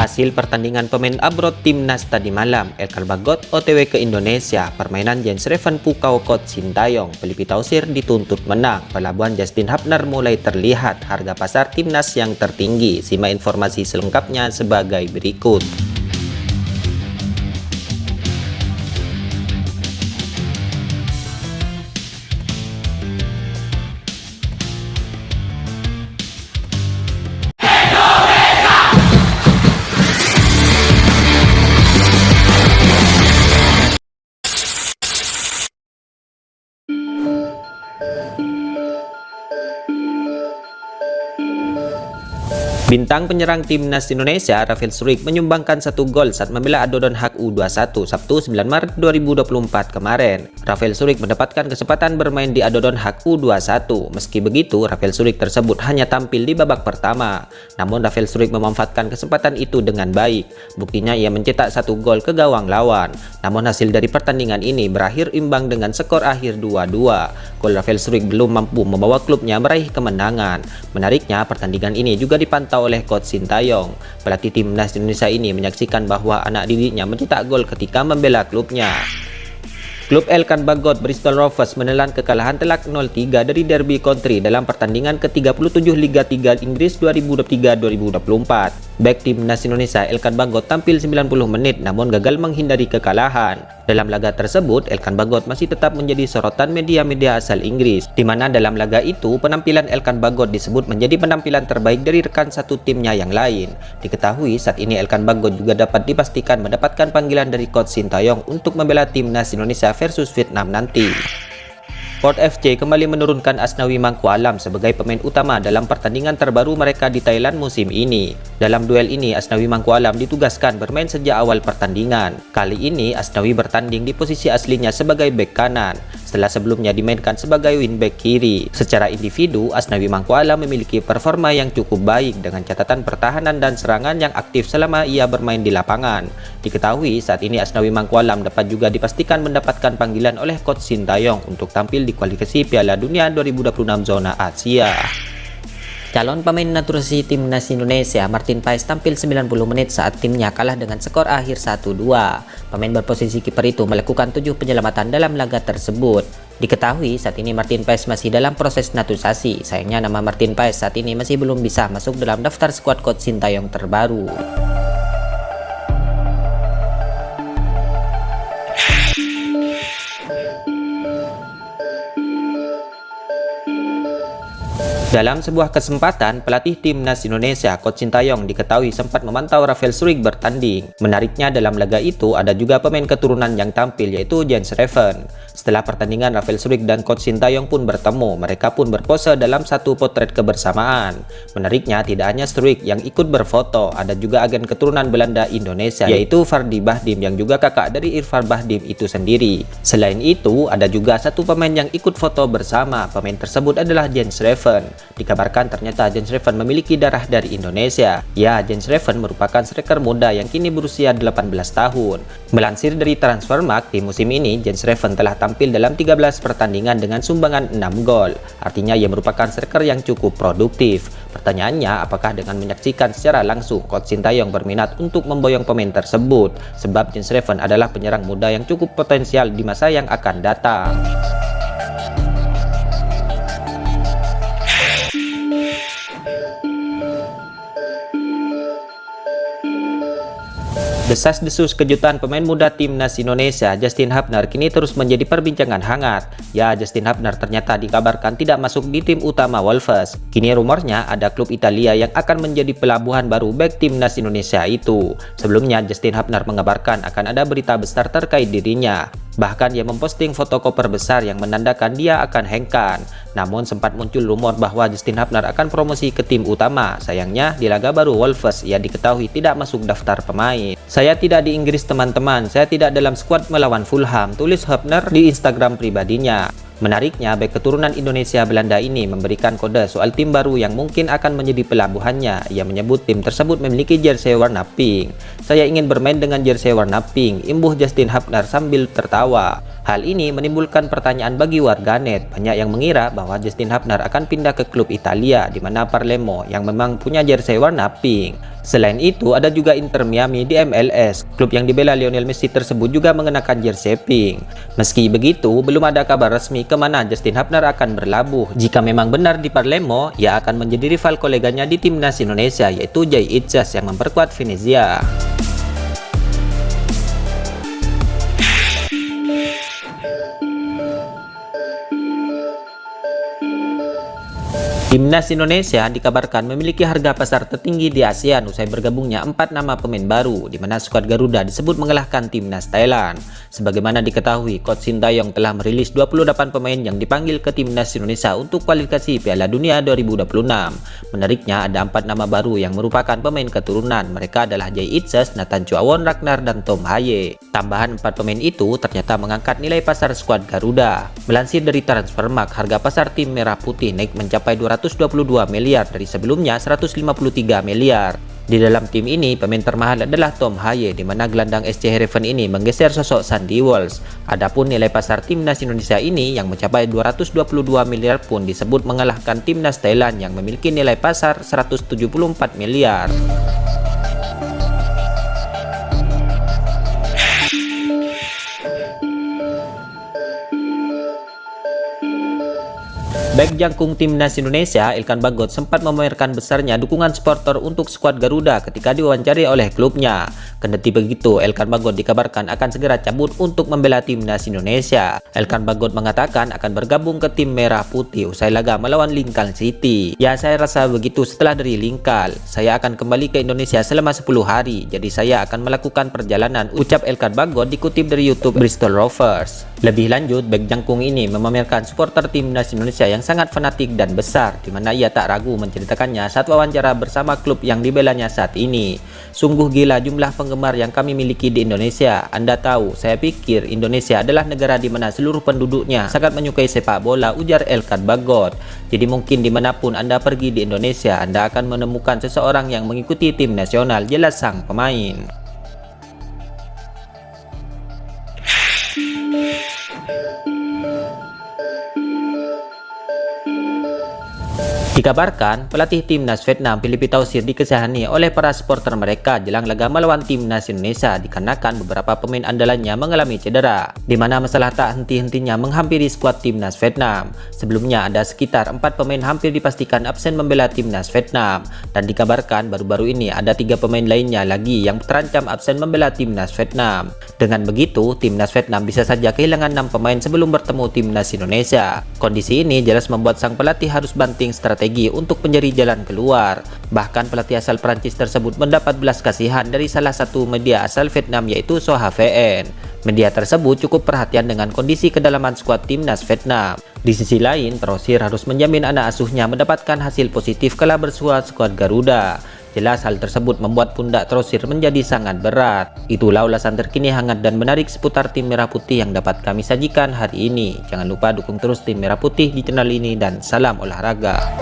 Hasil pertandingan pemain abroad timnas tadi malam, Elkan Bagot OTW ke Indonesia. Permainan Jens Reven Pukau Coach Sintayong, Felipe Tausir dituntut menang. Pelabuhan Justin Hubner mulai terlihat. Harga pasar timnas yang tertinggi. Simak informasi selengkapnya sebagai berikut. Bintang penyerang timnas Indonesia Rafael Struijk menyumbangkan 1 gol saat membela Adodon Haag U21 Sabtu 9 Maret 2024 kemarin. Rafael Struijk mendapatkan kesempatan bermain di Adodon Haag U21. Meski begitu, Rafael Struijk tersebut hanya tampil di babak pertama. Namun Rafael Struijk memanfaatkan kesempatan itu dengan baik. Buktinya ia mencetak 1 gol ke gawang lawan. Namun hasil dari pertandingan ini berakhir imbang dengan skor akhir 2-2. Gol Rafael Struijk belum mampu membawa klubnya meraih kemenangan. Menariknya, pertandingan ini juga dipantau oleh Coach Sintayong. Pelatih timnas Indonesia ini menyaksikan bahwa anak didiknya mencetak gol ketika membela klubnya. Klub Elkan Bagot Bristol Rovers menelan kekalahan telak 0-3 dari Derby County dalam pertandingan ke-37 Liga 3 Inggris 2023-2024. Bek timnas Indonesia Elkan Bagot tampil 90 menit namun gagal menghindari kekalahan. Dalam laga tersebut, Elkan Bagot masih tetap menjadi sorotan media-media asal Inggris, di mana dalam laga itu penampilan Elkan Bagot disebut menjadi penampilan terbaik dari rekan satu timnya yang lain. Diketahui saat ini Elkan Bagot juga dapat dipastikan mendapatkan panggilan dari Coach Sintayong untuk membela timnas Indonesia versus Vietnam nanti. Port FC kembali menurunkan Asnawi Mangku Alam sebagai pemain utama dalam pertandingan terbaru mereka di Thailand musim ini. Dalam duel ini, Asnawi Mangku Alam ditugaskan bermain sejak awal pertandingan. Kali ini, Asnawi bertanding di posisi aslinya sebagai bek kanan, setelah sebelumnya dimainkan sebagai wingback kiri. Secara individu, Asnawi Mangku Alam memiliki performa yang cukup baik dengan catatan pertahanan dan serangan yang aktif selama ia bermain di lapangan. Diketahui saat ini Asnawi Mangku Alam dapat juga dipastikan mendapatkan panggilan oleh Coach Sintayong untuk tampil di kualifikasi Piala Dunia 2026 zona Asia. Calon pemain naturalisasi timnas Indonesia Martin Paes tampil 90 menit saat timnya kalah dengan skor akhir 1-2. Pemain berposisi kiper itu melakukan 7 penyelamatan dalam laga tersebut. Diketahui saat ini Martin Paes masih dalam proses naturalisasi. Sayangnya nama Martin Paes saat ini masih belum bisa masuk dalam daftar skuad Coach Sintayong terbaru. Dalam sebuah kesempatan, pelatih timnas Indonesia Coach Sintayong diketahui sempat memantau Rafael Struijk bertanding. Menariknya dalam laga itu ada juga pemain keturunan yang tampil yaitu Jens Reven. Setelah pertandingan, Rafael Struijk dan Coach Sintayong pun bertemu. Mereka pun berpose dalam satu potret kebersamaan. Menariknya tidak hanya Struijk yang ikut berfoto, ada juga agen keturunan Belanda Indonesia yaitu Fardy Bahdim yang juga kakak dari Irfan Bahdim itu sendiri. Selain itu, ada juga satu pemain yang ikut foto bersama. Pemain tersebut adalah Jens Reven. Dikabarkan ternyata Jens Reven memiliki darah dari Indonesia. Ya, Jens Reven merupakan striker muda yang kini berusia 18 tahun. Melansir dari Transfermarkt, di musim ini Jens Reven telah tampil dalam 13 pertandingan dengan sumbangan 6 gol. Artinya ia merupakan striker yang cukup produktif. Pertanyaannya, apakah dengan menyaksikan secara langsung Coach Sintayong berminat untuk memboyong pemain tersebut? Sebab Jens Reven adalah penyerang muda yang cukup potensial di masa yang akan datang. Desas-desus kejutan pemain muda timnas Indonesia Justin Hubner kini terus menjadi perbincangan hangat. Ya, Justin Hubner ternyata dikabarkan tidak masuk di tim utama Wolves. Kini rumornya ada klub Italia yang akan menjadi pelabuhan baru bek timnas Indonesia itu. Sebelumnya Justin Hubner mengabarkan akan ada berita besar terkait dirinya. Bahkan ia memposting foto koper besar yang menandakan dia akan hengkang. Namun sempat muncul rumor bahwa Justin Hubner akan promosi ke tim utama. Sayangnya di laga baru Wolves ia diketahui tidak masuk daftar pemain. Saya tidak di Inggris teman-teman, saya tidak dalam skuad melawan Fulham, tulis Hubner di Instagram pribadinya. Menariknya, bek keturunan Indonesia Belanda ini memberikan kode soal tim baru yang mungkin akan menjadi pelabuhannya. Ia menyebut tim tersebut memiliki jersey warna pink. "Saya ingin bermain dengan jersey warna pink," imbuh Justin Hubner sambil tertawa. Hal ini menimbulkan pertanyaan bagi warganet. Banyak yang mengira bahwa Justin Hubner akan pindah ke klub Italia, di mana Palermo yang memang punya jersey warna pink. Selain itu, ada juga Inter Miami di MLS. Klub yang dibela Lionel Messi tersebut juga mengenakan jersey pink. Meski begitu, belum ada kabar resmi kemana Justin Hubner akan berlabuh. Jika memang benar di Palermo, ia akan menjadi rival koleganya di timnas Indonesia, yaitu Jay Itzas yang memperkuat Venezia. Timnas Indonesia dikabarkan memiliki harga pasar tertinggi di ASEAN usai bergabungnya 4 nama pemain baru, di mana skuad Garuda disebut mengalahkan timnas Thailand. Sebagaimana diketahui, Coach Sintayong telah merilis 28 pemain yang dipanggil ke timnas Indonesia untuk kualifikasi Piala Dunia 2026. Menariknya, ada 4 nama baru yang merupakan pemain keturunan. Mereka adalah Jay Itzas, Nathan Chuaon Ragnar, dan Tom Haye. Tambahan 4 pemain itu ternyata mengangkat nilai pasar skuad Garuda. Melansir dari Transfermarkt, harga pasar tim Merah Putih naik mencapai 222 miliar dari sebelumnya 153 miliar. Di dalam tim ini, pemain termahal adalah Tom Haye, di mana gelandang SC Heerenveen ini menggeser sosok Sandy Walsh. Adapun nilai pasar timnas Indonesia ini yang mencapai 222 miliar pun disebut mengalahkan timnas Thailand yang memiliki nilai pasar 174 miliar. Bek jangkung timnas Indonesia, Elkan Bagot sempat memamerkan besarnya dukungan supporter untuk skuad Garuda ketika diwawancari oleh klubnya. Kendati begitu, Elkan Bagot dikabarkan akan segera cabut untuk membela timnas Indonesia. Elkan Bagot mengatakan akan bergabung ke tim Merah Putih usai laga melawan Lincoln City. "Ya, saya rasa begitu setelah dari Lincoln. Saya akan kembali ke Indonesia selama 10 hari, jadi saya akan melakukan perjalanan," ucap Elkan Bagot dikutip dari YouTube Bristol Rovers. Lebih lanjut, bek jangkung ini memamerkan supporter timnas Indonesia yang sangat fanatik dan besar, di mana ia tak ragu menceritakannya saat wawancara bersama klub yang dibelanya saat ini. "Sungguh gila jumlah penggemar yang kami miliki di Indonesia. Anda tahu, saya pikir Indonesia adalah negara di mana seluruh penduduknya sangat menyukai sepak bola," ujar Elkan Bagot. "Jadi mungkin dimanapun Anda pergi di Indonesia, Anda akan menemukan seseorang yang mengikuti tim nasional," jelas sang pemain. Dikabarkan, pelatih timnas Vietnam Philippe Tausir dikesihani oleh para supporter mereka jelang laga melawan timnas Indonesia dikarenakan beberapa pemain andalannya mengalami cedera, di mana masalah tak henti-hentinya menghampiri skuad timnas Vietnam. Sebelumnya ada sekitar 4 pemain hampir dipastikan absen membela timnas Vietnam, dan dikabarkan baru-baru ini ada 3 pemain lainnya lagi yang terancam absen membela timnas Vietnam. Dengan begitu, timnas Vietnam bisa saja kehilangan 6 pemain sebelum bertemu timnas Indonesia. Kondisi ini jelas membuat sang pelatih harus banting strategi untuk mencari jalan keluar. Bahkan pelatih asal Prancis tersebut mendapat belas kasihan dari salah satu media asal Vietnam, yaitu Soha VN. Media tersebut cukup perhatian dengan kondisi kedalaman skuad timnas Vietnam. Di sisi lain, Tausir harus menjamin anak asuhnya mendapatkan hasil positif kala bersua skuad Garuda. Jelas hal tersebut membuat pundak Tausir menjadi sangat berat. Itulah ulasan terkini hangat dan menarik seputar tim Merah Putih yang dapat kami sajikan hari ini. Jangan lupa dukung terus tim Merah Putih di channel ini, dan salam olahraga.